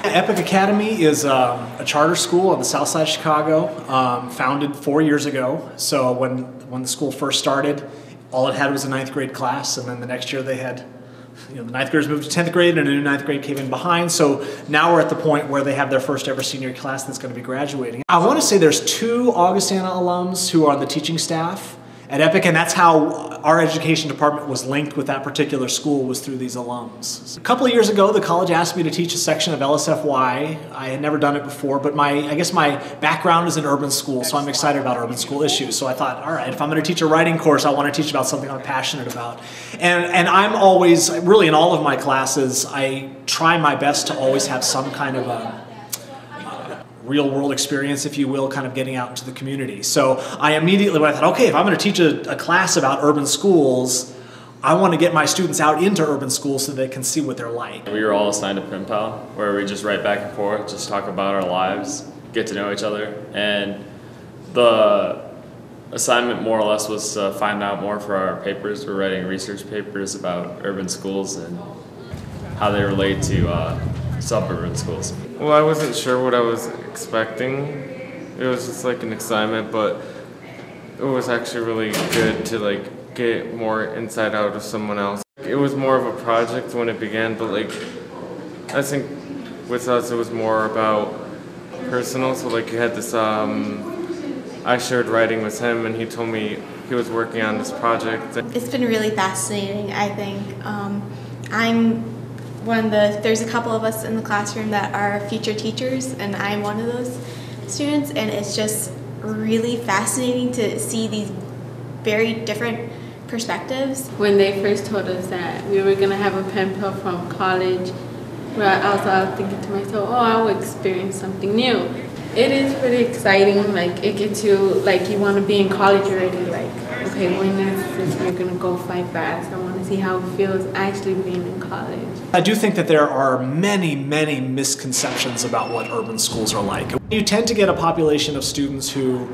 Epic Academy is a charter school on the south side of Chicago, founded 4 years ago. So when the school first started, all it had was a 9th grade class, and then the next year they had, the 9th graders moved to 10th grade and a new 9th grade came in behind. So now we're at the point where they have their first ever senior class that's going to be graduating. I want to say there's 2 Augustana alums who are on the teaching staff at Epic, and that's how our education department was linked with that particular school, was through these alums. A couple of years ago, the college asked me to teach a section of LSFY. I had never done it before, but I guess my background is in urban school, so I'm excited about urban school issues. So I thought, all right, if I'm going to teach a writing course, I want to teach about something I'm passionate about. And I'm always, really in all of my classes, I try my best to always have some kind of a real world experience, if you will, kind of getting out into the community. So I immediately, when I thought, okay, if I'm going to teach a class about urban schools, I want to get my students out into urban schools so they can see what they're like. We were all assigned a pen pal, where we just write back and forth, just talk about our lives, get to know each other. And the assignment more or less was to find out more for our papers. We're writing research papers about urban schools and how they relate to suburban schools. Well, I wasn't sure what I was expecting. It was just like an assignment, but it was actually really good to get more insight out of someone else. It was more of a project when it began, but I think with us it was more about personal. So you had this, I shared writing with him and he told me he was working on this project. It's been really fascinating, I think. There's a couple of us in the classroom that are future teachers, and I'm one of those students, and it's just really fascinating to see these very different perspectives. When they first told us that we were going to have a pen pal from college, I was thinking to myself, oh, I will experience something new. It is pretty exciting, it gets you, you want to be in college already, okay, when is this you're going to go fly fast? I want to see how it feels actually being in college. I do think that there are many, many misconceptions about what urban schools are like. You tend to get a population of students who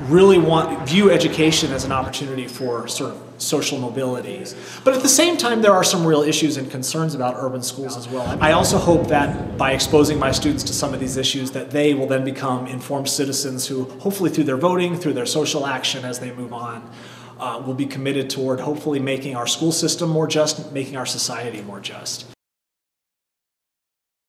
really view education as an opportunity for sort of social mobility. But at the same time, there are some real issues and concerns about urban schools as well. I also hope that by exposing my students to some of these issues, that they will then become informed citizens who, hopefully through their voting, through their social action as they move on, will be committed toward hopefully making our school system more just, making our society more just.